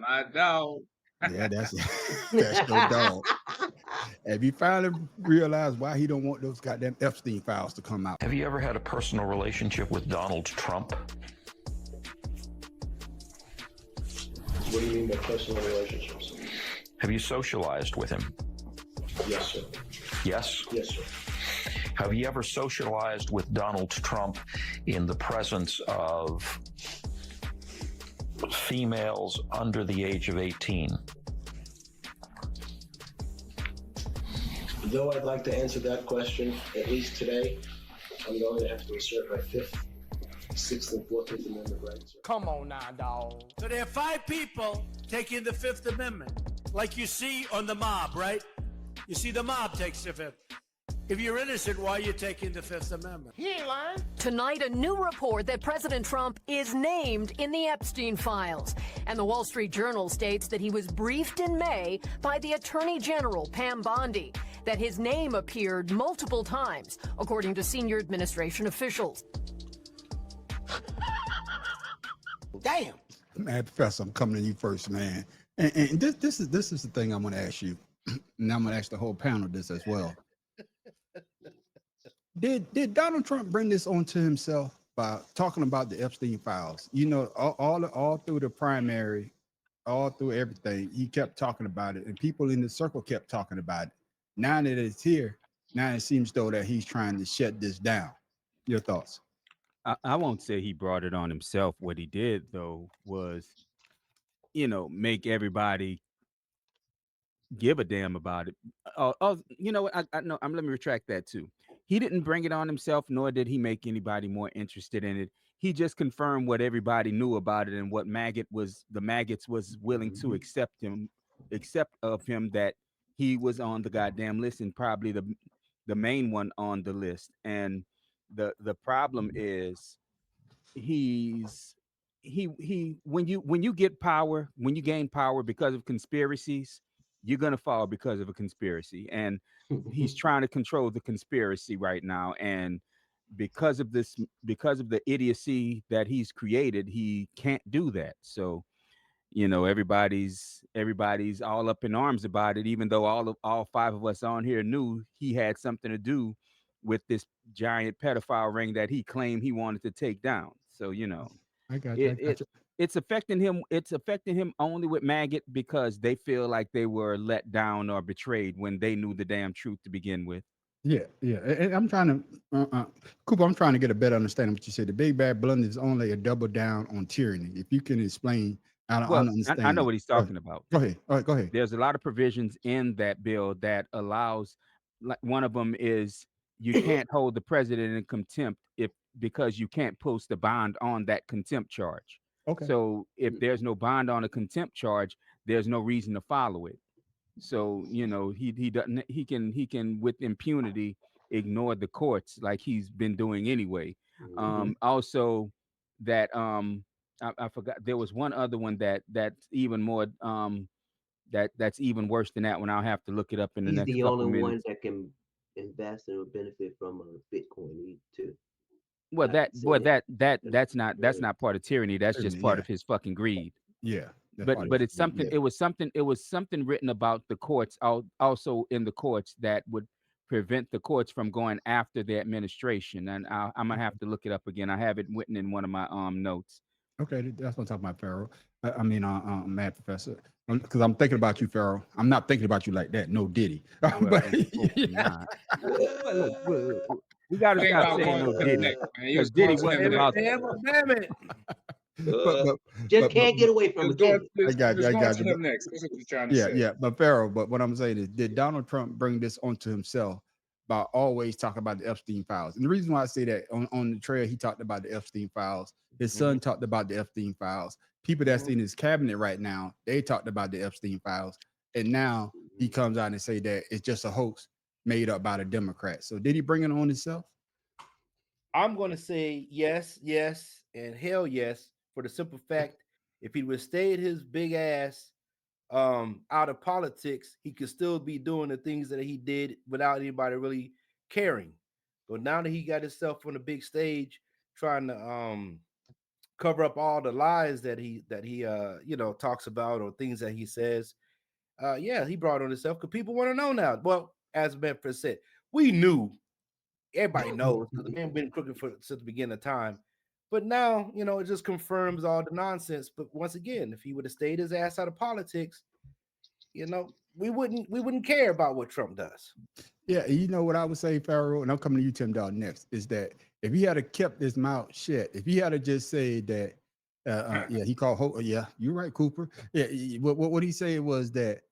My dog. Yeah, that's your dog. Have you finally realized why he don't want those goddamn Epstein files to come out? Have you ever had a personal relationship with Donald Trump? What do you mean by personal relationships? Have you socialized with him? Yes, sir. Yes? Yes, sir. Have you ever socialized with Donald Trump in the presence of females under the age of 18? Though I'd like to answer that question, at least today, I'm going to have to assert my 5th, 6th, and 14th Amendment rights. Come on now, dog. So there are 5 people taking the 5th Amendment, like you see on the mob, right? You see the mob takes the 5th. If you're innocent, why are you taking the 5th Amendment? He ain't lying. Tonight, a new report that President Trump is named in the Epstein files. And the Wall Street Journal states that he was briefed in May by the Attorney General, Pam Bondi, that his name appeared multiple times, according to senior administration officials. Damn. Man, Professor, I'm coming to you first, man. And this is the thing I'm going to ask you, and I'm going to ask the whole panel this as well. Did Donald Trump bring this onto himself by talking about the Epstein files? You know, all through the primary, all through everything, he kept talking about it, and people in the circle kept talking about it. Now that it's here, now it seems though that he's trying to shut this down. Your thoughts? I won't say he brought it on himself. What he did though was, make everybody give a damn about it. You know what? I know. Let me retract that too. He didn't bring it on himself, nor did he make anybody more interested in it. He just confirmed what everybody knew about it and what the maggots was willing to accept of him, that he was on the goddamn list, and probably the main one on the list. And the problem is when you get power, when you gain power because of conspiracies, you're going to fall because of a conspiracy. And he's trying to control the conspiracy right now. And because of the idiocy that he's created, he can't do that. So, everybody's all up in arms about it, even though all 5 of us on here knew he had something to do with this giant pedophile ring that he claimed he wanted to take down. So, I got you. It's affecting him. It's affecting him only with maggot because they feel like they were let down or betrayed when they knew the damn truth to begin with. Yeah. And I'm trying to, Cooper, I'm trying to get a better understanding of what you said. The big bad blunder is only a double down on tyranny. If you can explain, I don't understand. I know what he's talking about. Go ahead. All right, go ahead. There's a lot of provisions in that bill that allows, like one of them is you can't hold the president in contempt because you can't post a bond on that contempt charge. Okay. So if there's no bond on a contempt charge, there's no reason to follow it. So, he can with impunity ignore the courts like he's been doing anyway. Also that I forgot, there was one other one that's even more that's even worse than that one. I'll have to look it up in the next He's the couple only minutes. one that can invest and benefit from Bitcoin too. Well, that's not part of tyranny. That's just part of his fucking greed. Yeah. But it's something. Yeah. It was something written about the courts, also in the courts, that would prevent the courts from going after the administration. And I'm gonna have to look it up again. I have it written in one of my notes. Okay, that's what I'm talking about, Pharaoh. Mad Professor, because I'm thinking about you, Pharaoh. I'm not thinking about you like that. No Diddy. We gotta stop saying no Diddy, because Diddy wasn't about. Damn it. Just can't get away from it. I got you. Him next. That's what you're trying to say. Yeah. But Pharaoh, but what I'm saying is, did Donald Trump bring this onto himself by always talking about the Epstein files? And the reason why I say that, on the trail, he talked about the Epstein files. His son talked about the Epstein files. People that's in his cabinet right now, they talked about the Epstein files. And now he comes out and say that it's just a hoax made up by the Democrats. So did he bring it on himself? I'm going to say yes, and hell yes, for the simple fact, if he would stayed his big ass out of politics, he could still be doing the things that he did without anybody really caring. But now that he got himself on the big stage, trying to cover up all the lies that he talks about, or things that he says. Yeah, he brought on himself because people want to know now. Well, as Memphis said, we knew, everybody knows, because the man been crooked since the beginning of time. But now, it just confirms all the nonsense. But once again, if he would have stayed his ass out of politics, we wouldn't care about what Trump does. Yeah, you know what I would say, Pharaoh, and I'm coming to you, Tim Dog, next, is that if he had kept his mouth shut, if he had just said that, yeah, he called, yeah, you're right, Cooper. Yeah, what he said was that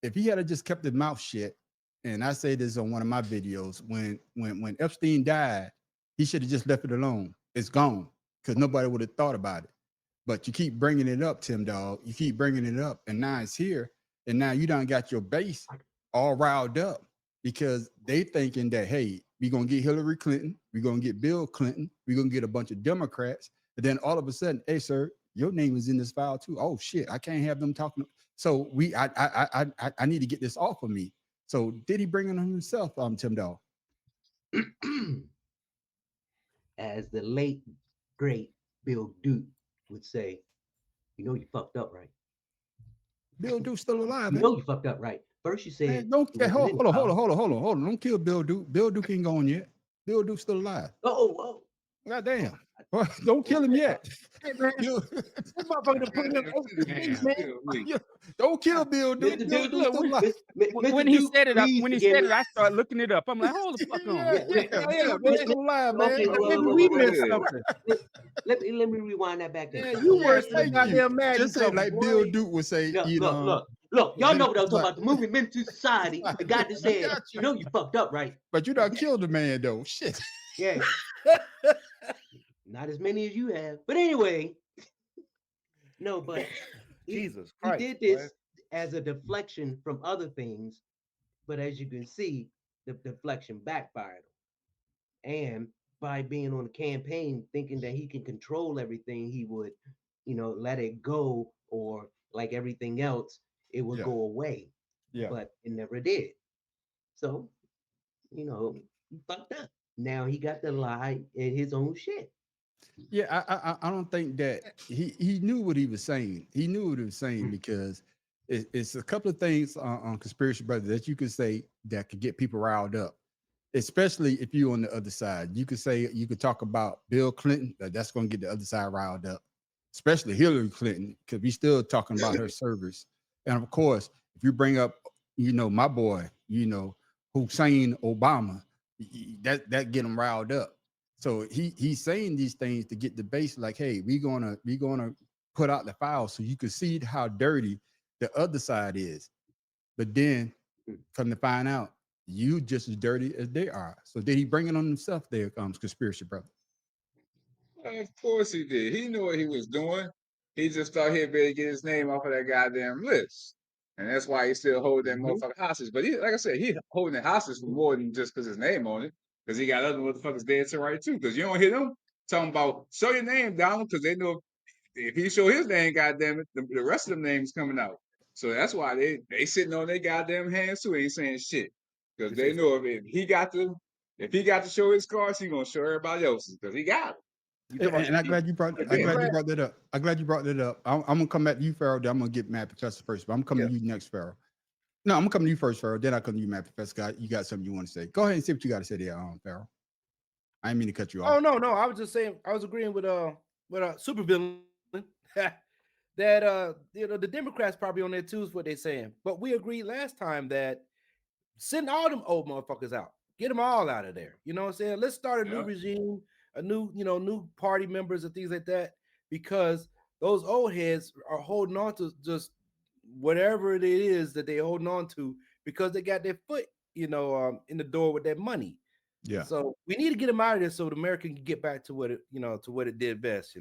if he had just kept his mouth shut, and I say this on one of my videos, when Epstein died, he should have just left it alone. It's gone, because nobody would have thought about it. But you keep bringing it up, Tim Dog. You keep bringing it up, and now it's here, and now you done got your base all riled up because they thinking that, hey, we're going to get Hillary Clinton, we're going to get Bill Clinton, we're going to get a bunch of Democrats, and then all of a sudden, hey, sir, your name is in this file too. Oh shit, I can't have them talking. So I need to get this off of me. So did he bring it on himself, Tim Dog? As the late great Bill Duke would say, you fucked up, right? Bill Duke's still alive, man. You fucked up, right? First you said, man, don't hold on. Don't kill Bill Duke. Bill Duke ain't gone yet. Bill Duke's still alive. Oh. God damn. Don't kill him yet. Hey, man. Don't kill Bill Duke. When he said it, I started looking it up. I'm like, hold the fuck on. Let me rewind that back there. Yeah, you worse than goddamn mad. Just say like Bill Duke would say, look, y'all know what I was talking about. The movie Men to Society. The guy that said, you fucked up, right? But you done killed the man though. Shit. Yeah. Not as many as you have. But anyway, no, but Jesus Christ, he did this as a deflection from other things. But as you can see, the deflection backfired. And by being on the campaign, thinking that he can control everything, he would, let it go, or like everything else, it would go away. Yeah. But it never did. So, he fucked up. Now he got to lie in his own shit. Yeah, I don't think that he knew what he was saying. He knew what he was saying because it's a couple of things on Conspiracy Brothers that you could say that could get people riled up, especially if you're on the other side. You could talk about Bill Clinton, that's going to get the other side riled up, especially Hillary Clinton, because we still talking about her service. And of course, if you bring up, my boy, Hussein Obama, that get him riled up. So he's saying these things to get the base, like, hey, we're gonna put out the file so you can see how dirty the other side is. But then come to find out, you just as dirty as they are. So did he bring it on himself? There comes Conspiracy Brother. Of course he did. He knew what he was doing. He just thought he'd better get his name off of that goddamn list. And that's why he's still holding that motherfucker hostage. But like I said, he holding it hostage for more than just because his name on it. Because he got other motherfuckers dead to right too. Because you don't hear them talking about show your name, Donald, because they know if he show his name, goddamn it, the rest of them names coming out. So that's why they sitting on their goddamn hands too, ain't saying shit. Because they know if he got to show his cards, he gonna show everybody else's because he got it. And I'm glad you brought that up. I'm glad you brought that up. I'm gonna come back to you, Pharaoh. Then I'm gonna get Mad Professor first, but I'm coming to you next, Pharaoh. No, I'm gonna come to you first, Pharaoh. Then I come to you, Mad Professor. You got something you want to say? Go ahead and see what you got to say there, Pharaoh. I didn't mean to cut you off. Oh no, I was just saying. I was agreeing with supervillain that the Democrats probably on there too is what they're saying. But we agreed last time that send all them old motherfuckers out. Get them all out of there. You know what I'm saying? Let's start a new regime, a new, new party members and things like that, because those old heads are holding on to just whatever it is that they're holding on to because they got their foot, in the door with that money. Yeah. So we need to get them out of there so the America can get back to what it, to what it did best,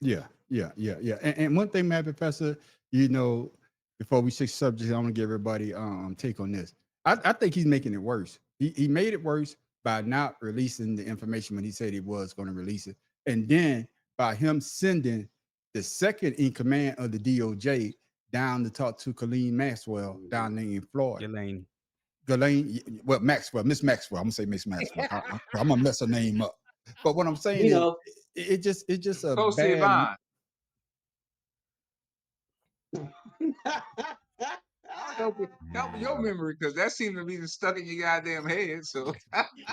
Yeah. And one thing, Mad Professor, before we switch subjects, I want to give everybody take on this. I think he's making it worse. He made it worse by not releasing the information when he said he was going to release it. And then by him sending the second in command of the DOJ down to talk to Ghislaine Maxwell down there in Florida. Ghislaine, Maxwell, Miss Maxwell. I'm going to say Miss Maxwell. I'm going to mess her name up. But what I'm saying is, it's just a Close to your bad. mind. Help your memory, because that seemed to be stuck in your goddamn head. So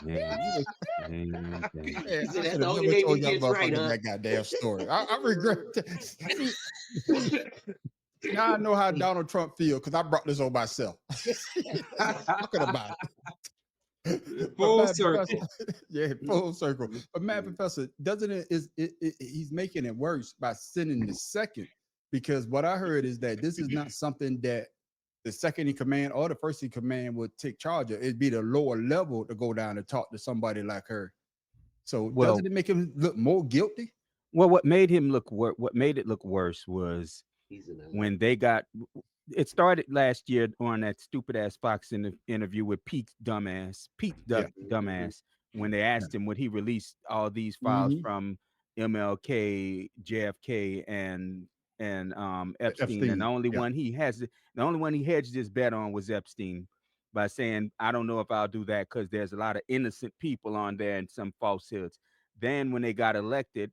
Man, you look, man, Man, He I said should that's have the only never name told he y'all gets right, motherfuckers huh? that goddamn story. I regret that. See, now I know how Donald Trump feels because I brought this on myself. Talking about it. But full man, Professor, circle. yeah, full circle. But man, Professor, doesn't he's making it worse by sending the second? Because what I heard is that this is not something that the second in command or the first in command would take charge of. It'd be the lower level to go down and talk to somebody like her. So well, doesn't it make him look more guilty? well, what made him look what made it look worse was He's in LA. when they got it started last year on that stupid ass Fox interview with Pete Yeah. dumbass, when they asked him would he release all these files Mhm. from MLK, JFK, and Epstein, and Epstein. Yeah. the only one he hedged his bet on was Epstein by saying, I don't know if I'll do that because there's a lot of innocent people on there and some falsehoods. Then when they got elected,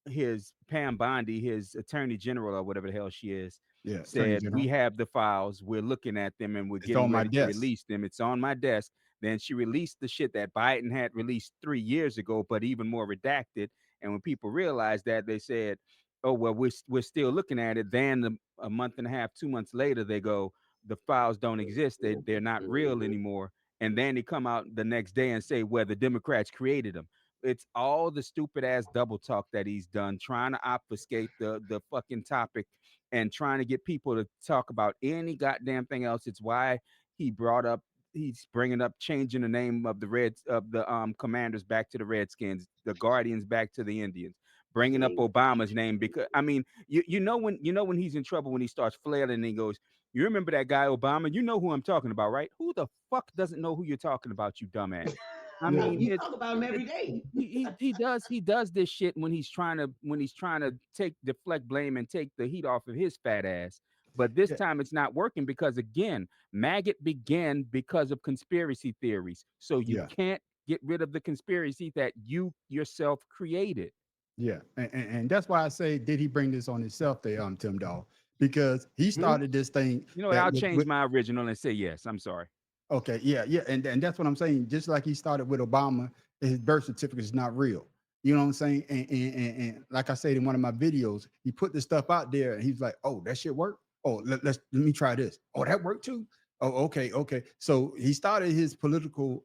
his Pam Bondi, his attorney general or whatever the hell she is, Yeah. Attorney said, we General. have the files, we're looking at them, and we're It's getting on my ready to desk. release them. It's on my desk. Then she released the shit that Biden had released 3 years ago, but even more redacted. And when people realized that, they said, oh, well, we're still looking at it. Then a month and a half, 2 months later, they go, the files don't exist. They're not real anymore. And then they come out the next day and say, well, the Democrats created them. It's all the stupid ass double talk that he's done, trying to obfuscate the fucking topic and trying to get people to talk about any goddamn thing else. It's why he brought up he's bringing up changing the name of the commanders back to the Redskins, the Guardians back to the Indians, bringing up Obama's name because I mean, you know when he's in trouble when he starts flailing and he goes, you remember that guy Obama? You know who I'm talking about, right? Who the fuck doesn't know who you're talking about, you dumbass? I No, mean, you talk about him every day. he does this shit when he's trying to deflect blame and take the heat off of his fat ass. But this Yeah. time it's not working because again, maggot began because of conspiracy theories. So you Yeah. can't get rid of the conspiracy that you yourself created. Yeah. And that's why I say, did he bring this on himself there, Tim Dog? Because he started this thing You know what? that I'll change with my original and say yes. I'm sorry. okay, yeah, yeah. And that's what I'm saying. Just like he started with Obama, his birth certificate is not real. You know what I'm saying? And like I said in one of my videos, he put this stuff out there and he's like, oh, that shit worked. Oh, let me try this. Oh, that worked too. Oh, okay, okay. So he started his political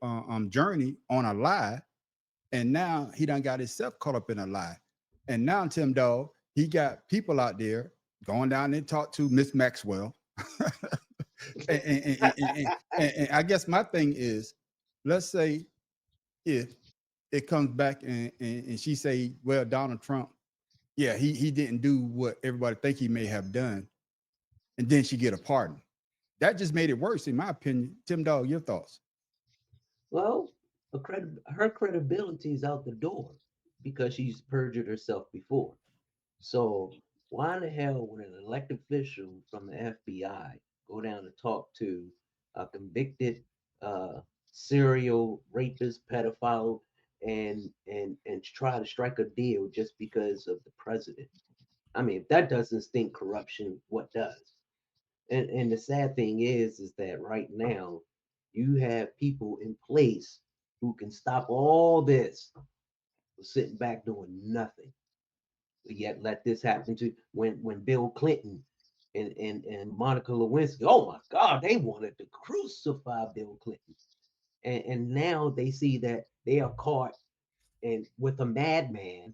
journey on a lie, and now he done got himself caught up in a lie. And now, Tim Dog, he got people out there going down and talk to Miss Maxwell. And I guess my thing is, let's say if it comes back and she say, well, Donald Trump, yeah, he didn't do what everybody think he may have done, and then she get a pardon. That just made it worse, in my opinion. Tim Dog, your thoughts? Well, her credibility is out the door because she's perjured herself before. So why in the hell would an elected official from the FBI go down and talk to a convicted uh, serial rapist, pedophile, and try to strike a deal just because of the president? I mean, if that doesn't stink corruption, what does? And the sad thing is that right now you have people in place who can stop all this sitting back doing nothing. But yet let this happen to when Bill Clinton and Monica Lewinsky. Oh my God, they wanted to crucify Bill Clinton, and now they see that they are caught and with a madman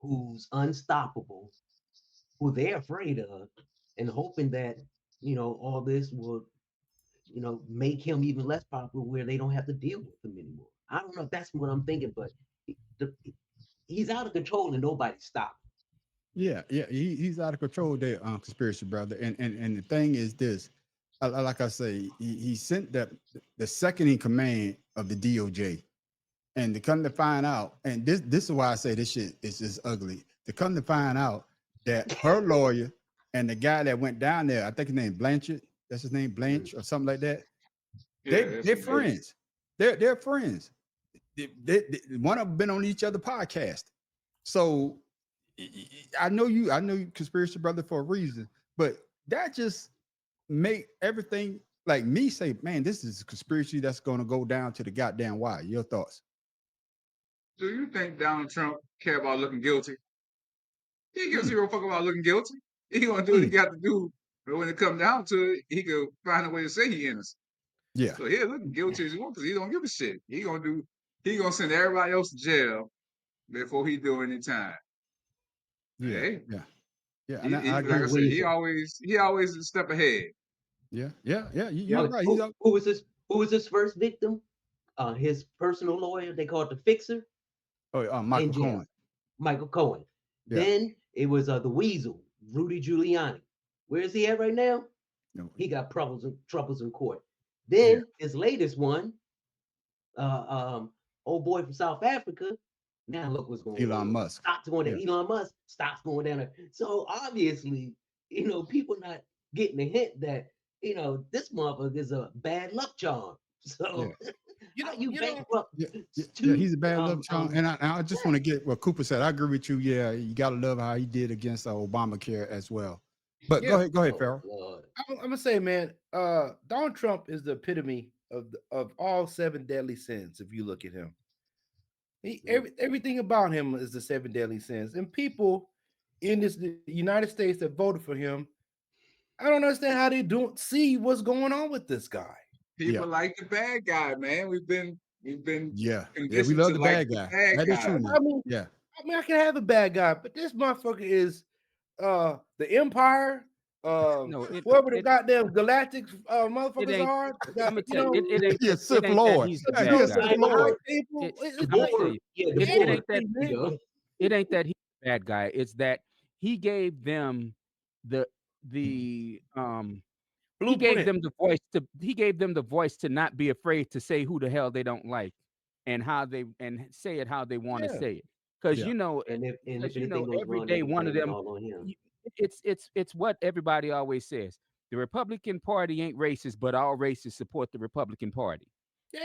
who's unstoppable, who they're afraid of, and hoping that all this will make him even less popular where they don't have to deal with him anymore. I don't know if that's what I'm thinking, but the, he's out of control and nobody stopped. Yeah, yeah, he's out of control there, conspiracy brother. And the thing is this, like I say, he sent the second in command of the DOJ, and to come to find out, and this is why I say this shit is just ugly. To come to find out that her lawyer and the guy that went down there, I think his name Blanchard, that's his name, Blanche or something like that. They're friends. They're friends. One of them been on each other podcast. So I know you conspiracy brother for a reason, but that just make everything like me say, man, this is a conspiracy that's going to go down to the goddamn wire. Your thoughts? Do you think Donald Trump care about looking guilty? He gives zero fuck about looking guilty. He gonna do what he got to do. But when it come down to it, he could find a way to say he innocent. Yeah. So he'll look guilty as he wants because he don't give a shit. He gonna send everybody else to jail before he do any time. Yeah. Hey, Yeah. Yeah. he, And he, I like agree. I said, he always a step ahead. Yeah. Yeah. Yeah. Now, You're right. who was his first victim? His personal lawyer. They called the fixer. Michael in jail. Cohen. Michael Cohen. Yeah. Then it was the Weasel, Rudy Giuliani. Where is he at right now? No. He got troubles in court. Then his latest one, old boy from South Africa. Now look what's going on. Elon Musk. Stocks going down. Elon Musk stocks going down there. So obviously, people not getting the hint that this motherfucker is a bad luck charm. So you bankrupt. Yeah, he's a bad luck charm. And I just want to get what Cooper said. I agree with you. Yeah, you got to love how he did against Obamacare as well. But go ahead, Farrell. I'm gonna say, man, Donald Trump is the epitome of all 7 deadly sins. If you look at him, everything about him is the 7 deadly sins. And people in the United States that voted for him, I don't understand how they don't see what's going on with this guy. People like the bad guy, man. We've been we conditioned love to the like bad guy. The bad guy. I mean, I can have a bad guy, but this motherfucker is the Empire. Whoever the goddamn galactic motherfuckers are. I'm gonna tell you, it ain't Sith Lord. He's the bad guy. It ain't that he's a bad guy. It's that he gave them the he gave them the voice to not be afraid to say who the hell they don't like and say it how they want to say it. Because every day one of them, it's what everybody always says. The Republican Party ain't racist, but all racists support the Republican Party.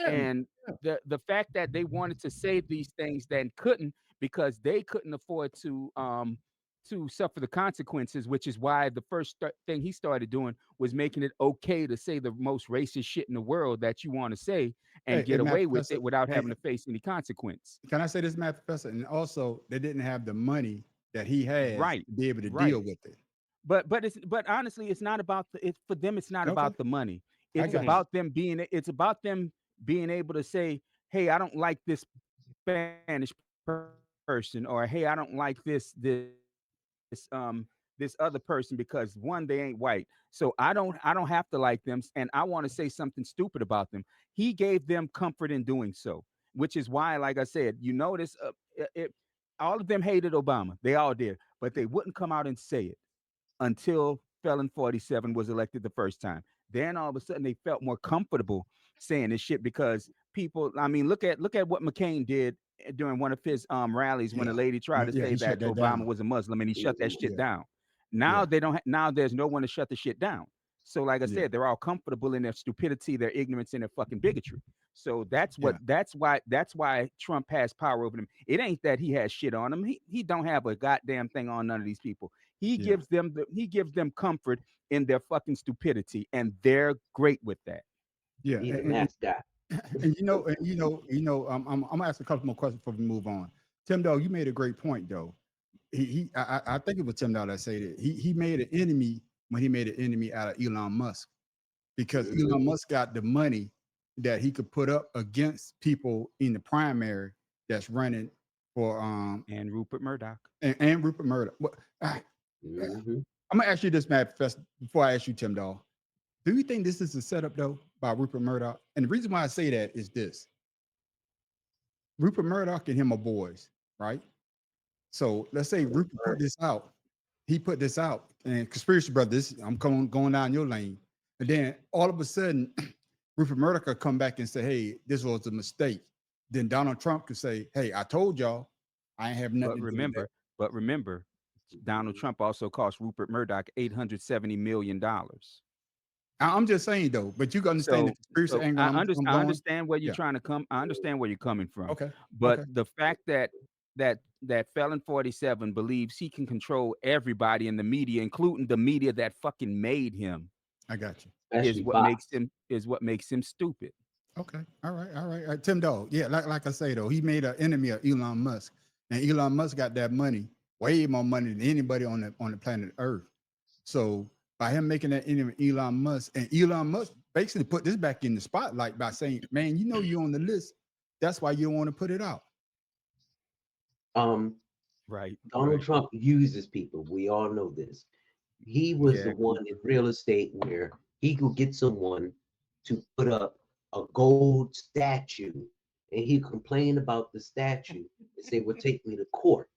And the fact that they wanted to say these things then couldn't because they couldn't afford to suffer the consequences, which is why the first thing he started doing was making it okay to say the most racist shit in the world that you want to say and get away with it without having to face any consequence. Can I say this, Matt Professor? And also, they didn't have the money that he had to be able to deal with it. But honestly, it's not about for them. It's not about the money. It's about them being able to say, "Hey, I don't like this Spanish person," or "Hey, I don't like this other person because one, they ain't white, so I don't have to like them, and I want to say something stupid about them." He gave them comfort in doing so, which is why, like I said, notice all of them hated Obama. They all did, but they wouldn't come out and say it until Felon 47 was elected the first time. Then all of a sudden they felt more comfortable saying this shit because people, I mean, look at what McCain did during one of his rallies when a lady tried to say that Obama was a Muslim and he shut that shit down. Now they don't now there's no one to shut the shit down. So like I said, they're all comfortable in their stupidity, their ignorance, and their fucking bigotry. So that's why Trump has power over them. It ain't that he has shit on them. He don't have a goddamn thing on none of these people. He gives them comfort in their fucking stupidity, and they're great with that. Yeah, he's a nice guy. And I'm gonna ask a couple more questions before we move on. Tim Dog, you made a great point though. I think it was Tim Dog that said it. He made an enemy when he made an enemy out of Elon Musk because Elon Musk got the money that he could put up against people in the primary that's running for and Rupert Murdoch and Rupert Murdoch. I'm gonna ask you this, Matt, before I ask you, Tim Dog. Do you think this is a setup though by Rupert Murdoch? And the reason why I say that is this: Rupert Murdoch and him are boys, right? So let's say Rupert put this out. He put this out, and conspiracy brothers, I'm going down your lane, and then all of a sudden, Rupert Murdoch will come back and say, "Hey, this was a mistake." Then Donald Trump could say, "Hey, I told y'all, I ain't have nothing." But remember, Donald Trump also cost Rupert Murdoch $870 million. I'm just saying though, but you can understand the conspiracy angle. I understand where you're trying to come. I understand where you're coming from. Okay. But the fact that that Felon 47 believes he can control everybody in the media, including the media that fucking made him. I got you. Especially Fox. Is what makes him stupid. Okay. All right. Tim Dog. Yeah, like I say though, he made an enemy of Elon Musk, and Elon Musk got that money, way more money than anybody on the planet Earth. So by him making that enemy of Elon Musk, and Elon Musk basically put this back in the spotlight by saying, "Man, you know you're on the list. That's why you don't want to put it out." Right. Donald Trump uses people. We all know this. He was the one in real estate where he could get someone to put up a gold statue, and he complained about the statue and say, "Well, take me to court."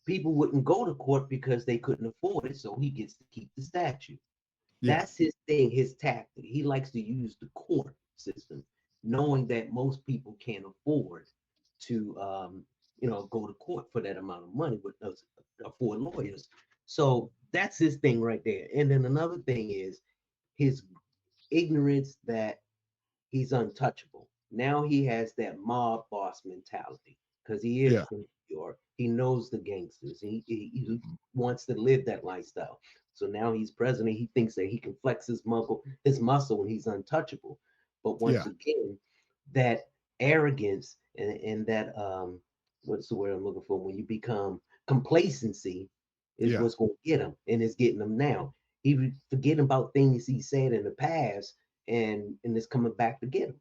People wouldn't go to court because they couldn't afford it, so he gets to keep the statue. Yeah. That's his thing, his tactic. He likes to use the court system, knowing that most people can't afford to, go to court for that amount of money with afford lawyers. So that's his thing right there. And then another thing is his ignorance that he's untouchable. Now he has that mob boss mentality because he is from New York. He knows the gangsters. He wants to live that lifestyle. So now he's president. He thinks that he can flex his muscle when he's untouchable. But once again, that arrogance and that what's the word I'm looking for? When you become complacency is what's going to get him, and it's getting him now. He forgetting about things he said in the past, and it's coming back to get him.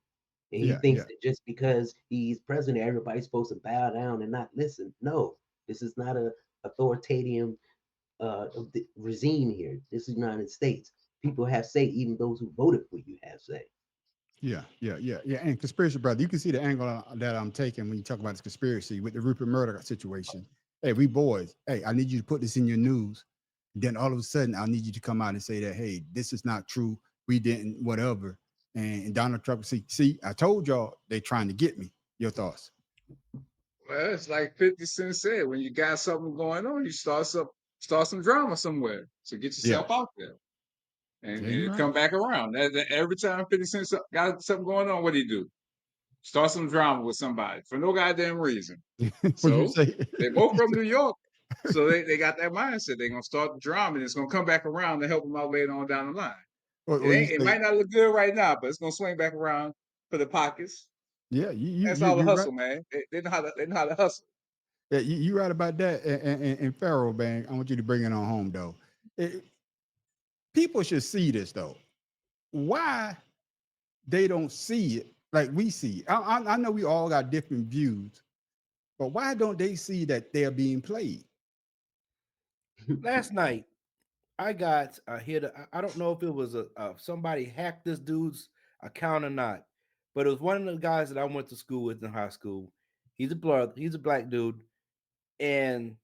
And he thinks that just because he's president, everybody's supposed to bow down and not listen. No, this is not a authoritarian regime here. This is the United States. People have say, even those who voted for you have say. Yeah. And conspiracy, brother, you can see the angle that I'm taking when you talk about this conspiracy with the Rupert Murdoch situation. Hey, we boys. Hey, I need you to put this in your news. Then all of a sudden, I need you to come out and say that, hey, this is not true. We didn't, whatever. And Donald Trump, see, I told y'all they trying to get me. Your thoughts? Well, it's like 50 Cent said, when you got something going on, you start some drama somewhere. So get yourself out there. And come back around. Every time 50 Cent got something going on, what do he do? Start some drama with somebody for no goddamn reason. So they both from New York. So they got that mindset. They're gonna start the drama and it's gonna come back around to help them out later on down the line. It might not look good right now, but it's gonna swing back around for the pockets. Yeah, that's all the hustle, right, man. They know how to hustle. Yeah, you right about that. And Pharaoh, man, I want you to bring it on home though. People should see this though. Why they don't see it like we see it? I know we all got different views, but why don't they see that they're being played? Last night, I got a hit. I don't know if it was somebody hacked this dude's account or not, but it was one of the guys that I went to school with in high school. He's a black dude, and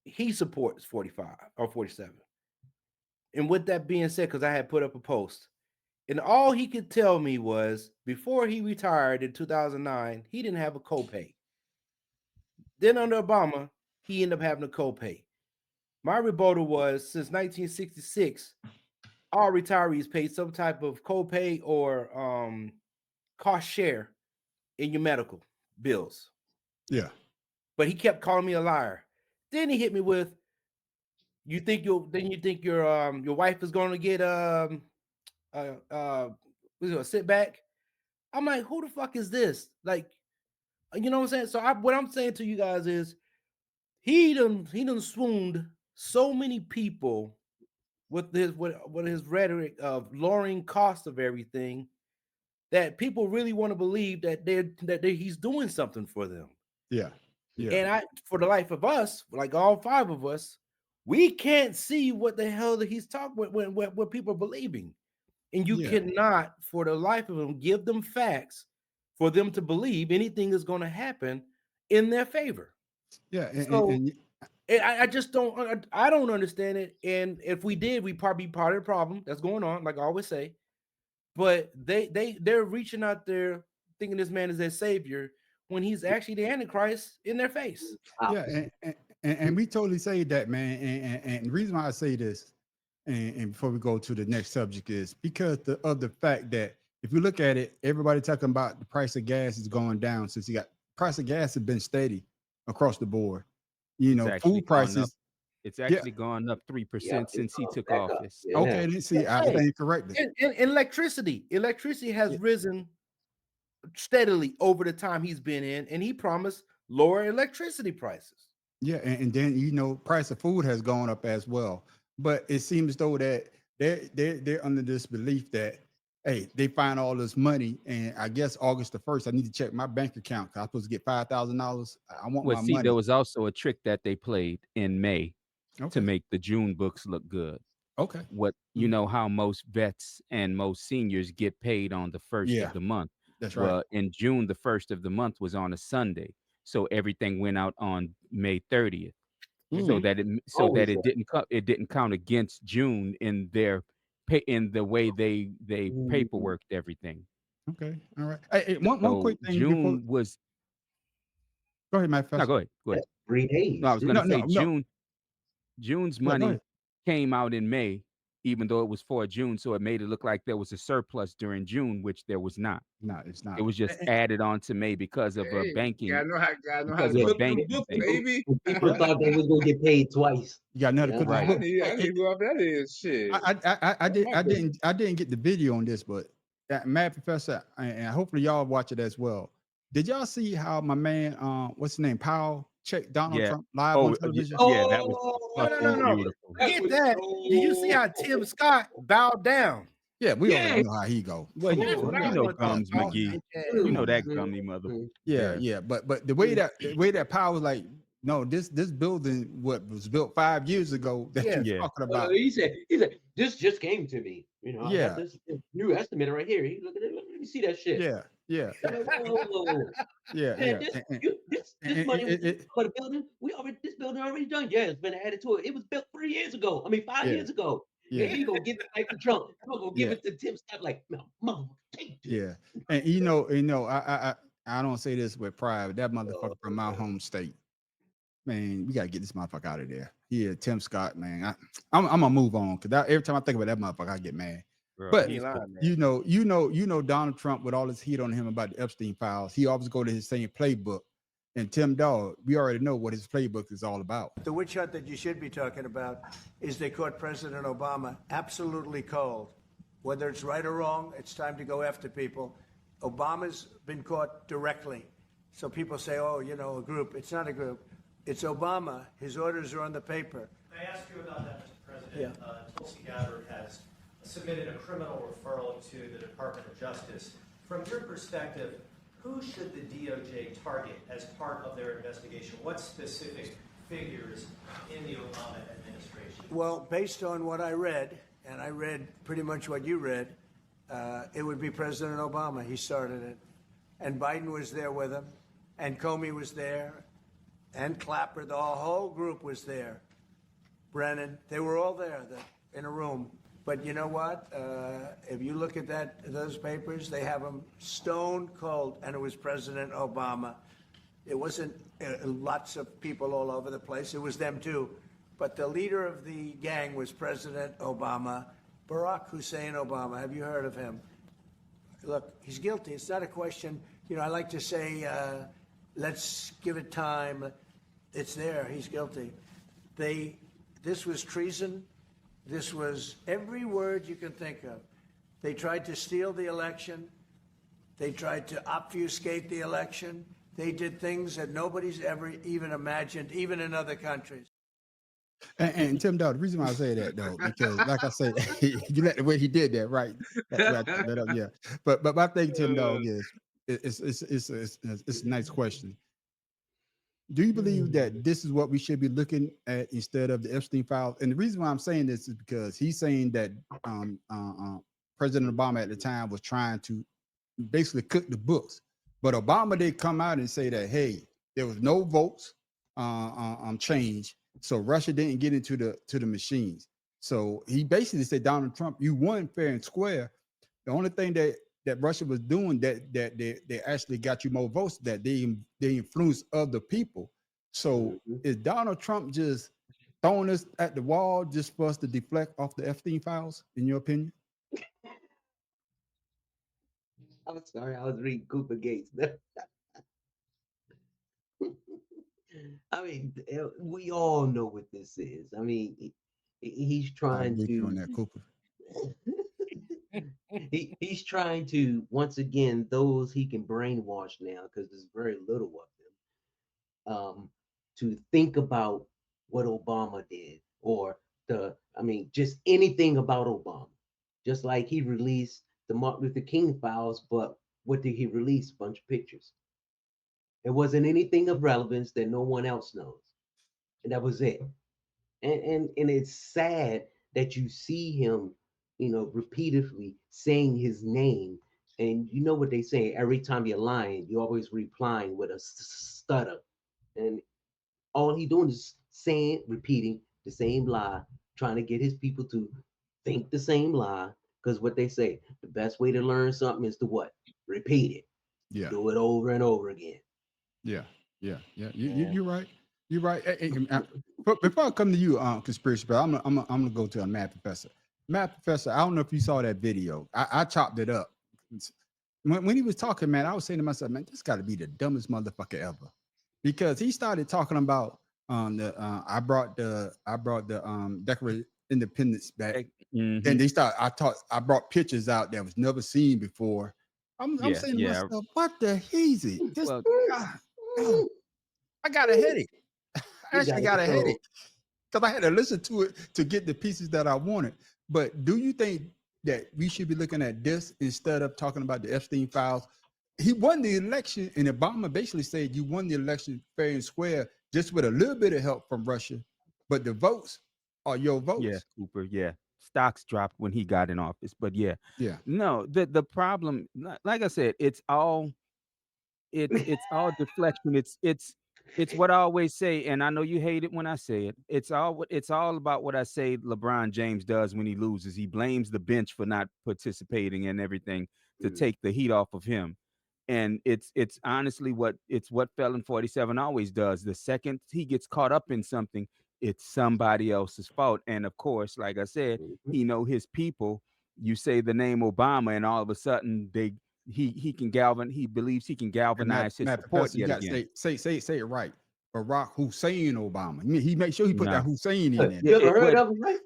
he supports 45 or 47. And with that being said, because I had put up a post, and all he could tell me was before he retired in 2009, he didn't have a copay. Then under Obama, he ended up having a copay. My rebuttal was since 1966, all retirees paid some type of copay or cost share in your medical bills. Yeah. But he kept calling me a liar. Then he hit me with, you think your wife is going to get sit back? I'm like, who the fuck is this? Like, you know what I'm saying? So what I'm saying to you guys is he done swooned so many people with his rhetoric of lowering cost of everything that people really want to believe that he's doing something for them. Yeah. And for the life of us, like all five of us, we can't see what the hell that he's talking what people are believing. And you cannot, for the life of them, give them facts for them to believe anything is going to happen in their favor. Yeah. I just don't. I don't understand it. And if we did, we'd probably be part of the problem that's going on, like I always say. But they're reaching out there thinking this man is their savior when he's actually the Antichrist in their face. Yeah, and we totally say that, man. And the reason why I say this, and before we go to the next subject, is because of the fact that if you look at it, everybody talking about the price of gas is going down since price of gas has been steady across the board. You It's know, actually food gone up. prices. It's Yeah. actually gone up 3% Yeah, it's since he gone took back up. office. Yeah. Okay, let's see. I Hey, stand corrected. and electricity has Yeah. risen steadily over the time he's been in, and he promised lower electricity prices. Yeah, and then you know, price of food has gone up as well. But it seems though that they're under this belief that hey, they find all this money, and I guess August the 1st, I need to check my bank account because I'm supposed to get $5,000. I want Well, my see, there money. was also a trick that they played in May to Okay. make the June books look good. Okay. What you Mhm. know how most vets and most seniors get paid on the first Yeah, of the month. that's right. Well, in June, the first of the month was on a Sunday, so everything went out on May 30th, so Mhm. that it Always that. it didn't count against June in their pay in the way they Mhm. paperworked everything. Okay. All right. Hey, one So quick thing before. June was Go ahead, Matt. no, First. go ahead, go ahead. That's 3 days. No, I was going No, to say no. June's Yeah, go money ahead. came out in May, even though it was for June, so it made it look like there was a surplus during June, which there was not. No, it's It not. was just added on to May because of a Hey, banking gotta know how to because of a Yeah. cook them banking books, thing. baby. People thought they was gonna get paid twice. You got nothing to Yeah. cook this Right. book. I need who up that is. Shit. I didn't get the video on this, but Mad Professor, and hopefully y'all watch it as well. Did y'all see how my man, what's his name, Powell, checked Donald Yeah. Trump live Oh, on television? yeah, that was No, fucking no. beautiful. Forget that. Did you see how Tim Scott bowed down? Yeah, we Yeah. already know how he go. Well, Yeah, you Powell know went to Gums Scott. McGee. Yeah. You know that Mhm. gummy mother. Yeah. But the way that Powell was like, no, this building what was built 5 years ago that Yeah. you're Yeah. talking about. He said, this just came to me. You know, I Yeah. got this new estimate right here. He look at it. Let me see that shit. Yeah. Whoa. Yeah. Man, this money for the building, this building already done. Yeah, it's been added to it. It was built 3 years ago. I mean, 5 Yeah. years ago. Yeah. Yeah, you gonna give it back to Trump. Trump gonna give Yeah. it to Tim Scott like, no, mama, take this. Yeah, and I don't say this with pride, but that motherfucker from my home state, man, we gotta get this motherfucker out of there. Yeah, Tim Scott, man, I'm gonna move on because every time I think about that motherfucker, I get mad. Bro, But he's cool. you know, Donald Trump with all this heat on him about the Epstein files, he always go to his same playbook. And Tim Dog, we already know what his playbook is all about. The witch hunt that you should be talking about is they caught President Obama absolutely cold. Whether it's right or wrong, it's time to go after people. Obama's been caught directly. So people say, oh, you know, a group. It's not a group. It's Obama. His orders are on the paper. Can I ask you about that, Mr. President? Tulsi Gabbard has submitted a criminal referral to the Department of Justice. From your perspective, who should the DOJ target as part of their investigation? What specific figures in the Obama administration? Well, based on what I read, and I read pretty much what you read, it would be President Obama. He started it. And Biden was there with him, and Comey was there, and Clapper. The whole group was there. Brennan, they were all there in a room. But you know what? If you look at those papers, they have them stone cold, and it was President Obama. It wasn't lots of people all over the place. It was them too. But the leader of the gang was President Obama, Barack Hussein Obama. Have you heard of him? Look, he's guilty. It's not a question. You know, I like to say, let's give it time. It's there. He's guilty. This was treason. This was every word you can think of. They tried to steal the election. They tried to obfuscate the election. They did things that nobody's ever even imagined, even in other countries. And Tim Dog, the reason why I say that though, because like I said, you let the way he did that, right? That up, yeah. But my thing, Tim Dog, is it's a nice question. Do you believe that this is what we should be looking at instead of the Epstein files? And the reason why I'm saying this is because he's saying that President Obama at the time was trying to basically cook the books, but Obama did come out and say that hey, there was no votes change, so Russia didn't get into the machines. So he basically said, Donald Trump, you won fair and square. The only thing that Russia was doing that they actually got you more votes, that they influenced other people. So is Donald Trump just throwing us at the wall just for us to deflect off the Epstein files, in your opinion? I'm sorry, I was reading Cooper Gates. I mean, we all know what this is. I mean, he's I trying agree with you on to that, Cooper. he's trying to once again those he can brainwash now because there's very little of them to think about what Obama did or just anything about Obama. Just like he released the Martin Luther King files, but what did he release? A bunch of pictures. It wasn't anything of relevance that no one else knows, and that was it. And it's sad that you see him, repeatedly saying his name. And you know what they say: every time you're lying, you're always replying with a stutter. And all he doing is saying, repeating the same lie, trying to get his people to think the same lie. Because what they say, the best way to learn something is to what? Repeat it. Yeah. Do it over and over again. Yeah. Yeah. Yeah. Yeah. You're right. You're right. But before I come to you, conspiracy, but I'm gonna go to a math professor. Math professor, I don't know if you saw that video. I chopped it up. When he was talking, man, I was saying to myself, man, this got to be the dumbest motherfucker ever, because he started talking about I brought the Declaration of Independence back. Mhm. Then I brought pictures out that was never seen before. I'm Yeah, saying to yeah. myself, what the heezy? This Well, I got a headache. I He's actually out of got a control. headache because I had to listen to it to get the pieces that I wanted. But do you think that we should be looking at this instead of talking about the Epstein files? He won the election, and Obama basically said you won the election fair and square, just with a little bit of help from Russia, but the votes are your yeah, votes. Cooper. Yeah, stocks dropped when he got in office, but yeah, Yeah, no. The problem, like I said, it's all deflection. It's what I always say, and I know you hate it when I say it. It's all about what I say LeBron James does when he loses. He blames the bench for not participating and everything to take the heat off of him. And it's honestly what Felon 47 always does. The second he gets caught up in something, it's somebody else's fault. And of course, like I said, he know his people. You say the name Obama, and all of a sudden he believes he can and Matt, galvanize his Matt support Professor, you yet got to again. say it right. Barack Hussein Obama. He made sure he put that No, Hussein in there. You ever heard but of him, right?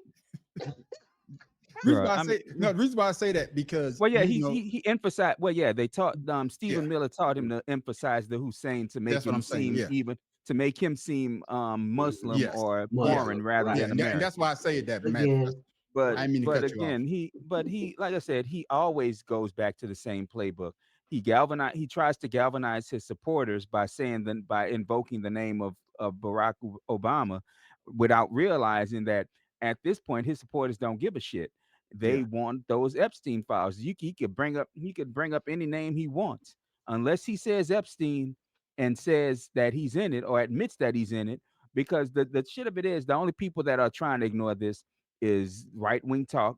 Reason bro, why I I mean, say no. The reason why I say that because well, yeah, you know, he emphasized. Well, yeah, they taught yeah, Stephen Miller taught him to emphasize the Hussein to make that's what him I'm saying. seem Yeah, even to make him seem Muslim yes, or yeah, foreign Muslim, rather right? than and that's American. why I say that, Matt Professor. Again, I right. didn't mean to But cut you off. again, he like I said, he always goes back to the same playbook. He tries to galvanize his supporters by saying that by invoking the name of Barack Obama, without realizing that at this point his supporters don't give a shit. They Yeah, want those Epstein files. He could bring up any name he wants, unless he says Epstein and says that he's in it or admits that he's in it. Because the shit of it is, the only people that are trying to ignore this is right wing talking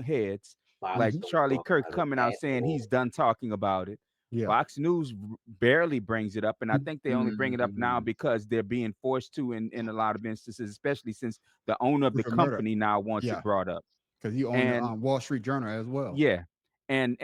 heads like Fox don't Charlie talk Kirk about it coming out at saying he's all. done talking about it. yeah. Fox News barely brings it up, and I think they only bring it up now Mm, because they're being forced to in a lot of instances, especially since the owner of the Rupert Murdoch. company now wants it Yeah, brought up. because he owned the And Wall Street Journal as well. yeah, and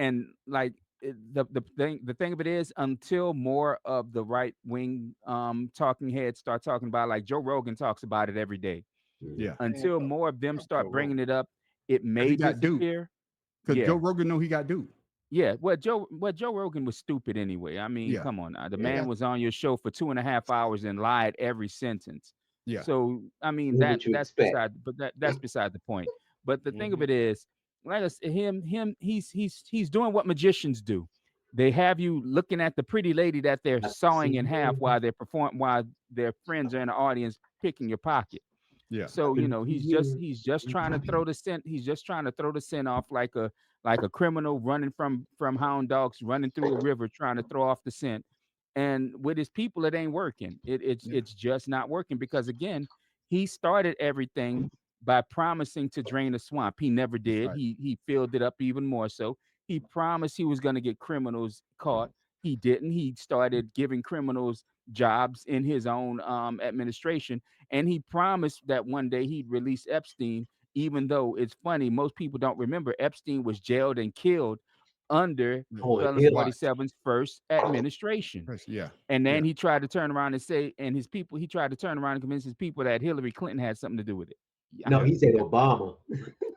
like the thing of it is, until more of the right wing talking heads start talking about, like Joe Rogan talks about it every day, Yeah, Man, until fuck, more of them fuck Joe start Rogan. bringing it up, it because may he got duped. disappear. Because Joe Yeah, Rogan know he got duped. yeah. Joe Rogan was stupid anyway. I mean, Yeah, come on now. The yeah, man was on your show for 2.5 hours and lied every sentence. yeah. So I mean what you expect? that's beside the point. But the thing of Mhm. it is, like I said, he's doing what magicians do. They have you looking at the pretty lady that they're I've sawing in seen half while while their friends are in the audience picking your pocket. Yeah, So you. he's just trying to throw the scent. He's just trying to throw the scent off like a criminal running from hound dogs running through a river trying to throw off the scent. And with his people, it ain't working. yeah. It's just not working because again, he started everything by promising to drain the swamp. He never That's did. right. He filled it up even more so. He promised he was going to get criminals caught. He didn't. He started giving criminals jobs in his own administration, and he promised that one day he'd release Epstein, even though it's funny, most people don't remember Epstein was jailed and killed under Oh, Felon Hillary. 47's first administration. Yeah. And then Yeah. he tried to turn around and say, and his people, he tried to turn around and convince his people that Hillary Clinton had something to do with it. No, he said Obama.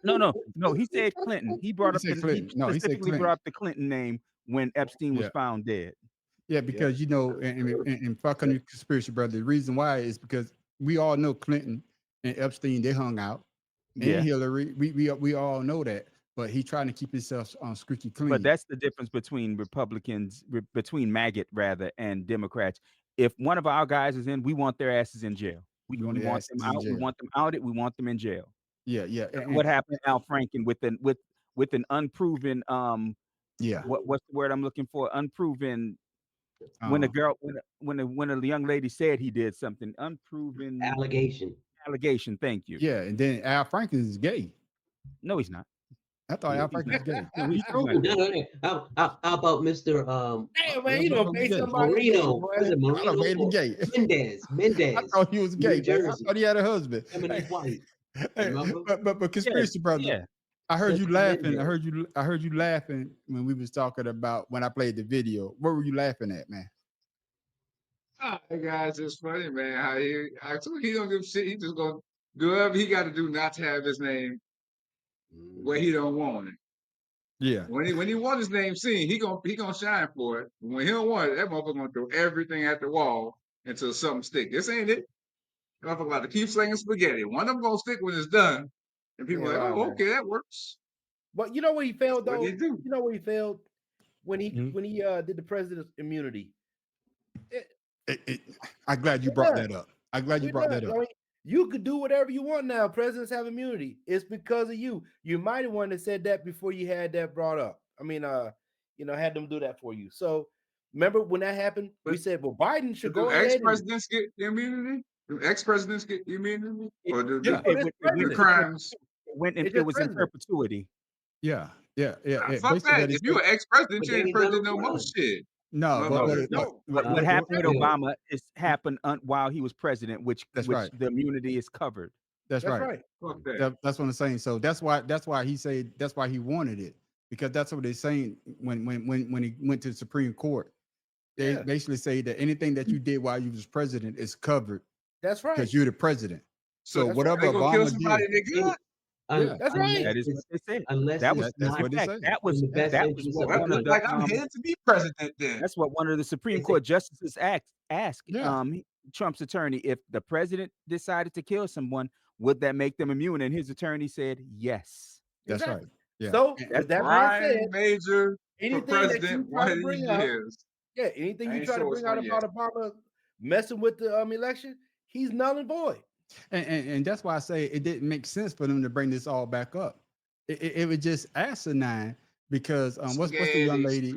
No, he said Clinton. He brought He up said he Clinton. No, he said specifically Clinton. brought up the Clinton name when Epstein was Yeah. found dead. Yeah, because you know, and fuck on your conspiracy, brother. The reason why is because we all know Clinton and Epstein, they hung out. And Yeah. Hillary, we all know that. But he trying to keep himself squeaky clean. But that's the difference between Republicans, between maggot rather, and Democrats. If one of our guys is in, we want their asses in jail. We want them out. We want them outed. We want them in jail. Yeah, yeah. What happened to Al Franken with an unproven yeah. What's the word I'm looking for? Unproven. When a girl, when a young lady said he did something, unproven allegation. Thank you. Yeah, and then Al Franken is gay. No, he's not. I thought Al Franken was gay. No, he's not. How about Mr. Damn, man, you don't pay somebody Marino? Was it Marino? I made him gay. Mendez. I thought he was gay. I thought he had a husband. White. But conspiracy brother. Yeah. I heard you laughing. I heard you laughing when we was talking about when I played the video. What were you laughing at, man? That guy's just funny, man. How he don't give a shit. He just gonna do whatever he got to do not to have his name where he don't want it. Yeah. When he want his name seen, he gonna shine for it. When he don't want it, that motherfucker gonna throw everything at the wall until something stick. This ain't it. That motherfucker about to keep slinging spaghetti. One of them gonna stick when it's done, and people are like, oh, okay, that works. But you know what he failed though? What he do? You know what he failed when he did the president's immunity. I'm glad you brought that up. I'm glad you brought that up. I mean, you could do whatever you want now. Presidents have immunity. It's because of you. You might have wanted to said that before you had that brought up. I mean, had them do that for you. So remember when that happened, we said, well, Biden should go ahead. Ex-presidents get the immunity? Do ex-presidents get the immunity? Or do the crimes? It was in perpetuity. Yeah. Fuck that. If you're an ex-president, you ain't president no more shit. No, what happened with Obama is happened while he was president, which right. The immunity is covered. That's right. Fuck that. That's what I'm saying. So that's why he said that's why he wanted it, because that's what they're saying when he went to the Supreme Court. They basically say that anything that you did while you was president is covered. That's right. Because you're the president. So whatever they gonna Obama kill somebody did. That's right. That is what they said. Unless that's what they said. That was one of the, like I'm headed to be president then. That's what one of the Supreme Court justices asked Trump's attorney, if the president decided to kill someone, would that make them immune? And his attorney said yes. That's right. Yeah. So that Ryan Major anything for president that you try to bring up, anything you try to bring out about Obama messing with the election, he's null and void. And that's why I say it didn't make sense for them to bring this all back up. It was just asinine because what's the young lady?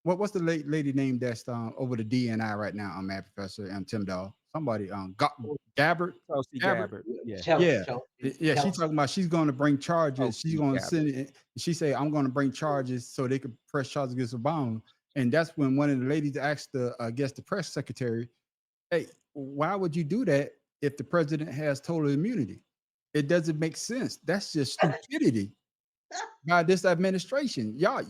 What's the lady name that's over the DNI right now? I'm Mad Professor Tim Dahl. Somebody Gabbard. Gabbard. Yeah. She's talking about she's going to bring charges. She's going to send it. She said, I'm going to bring charges so they could press charges against Obama. And that's when one of the ladies asked the press secretary, hey, why would you do that if the president has total immunity? It doesn't make sense. That's just stupidity by this administration. Y'all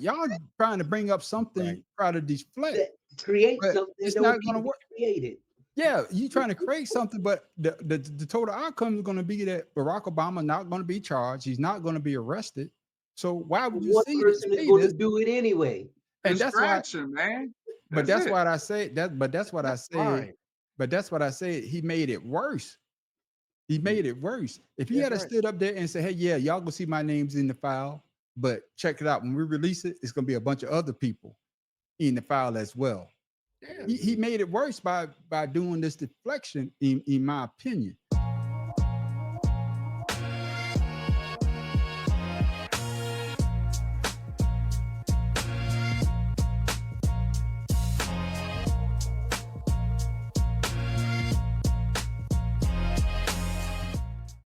trying to bring up something, try to deflect, create something. It's not going to work. Created. Yeah, you trying to create something, but the total outcome is going to be that Barack Obama not going to be charged. He's not going to be arrested. So why would you say person is going to do it anyway? And that's why, man. But that's what I say. But that's what I say. But that's what I said. He made it worse. He made it worse. If he had stood up there and said, hey, yeah, y'all gonna see my name's in the file, but check it out. When we release it, it's gonna be a bunch of other people in the file as well. He made it worse by doing this deflection, in my opinion.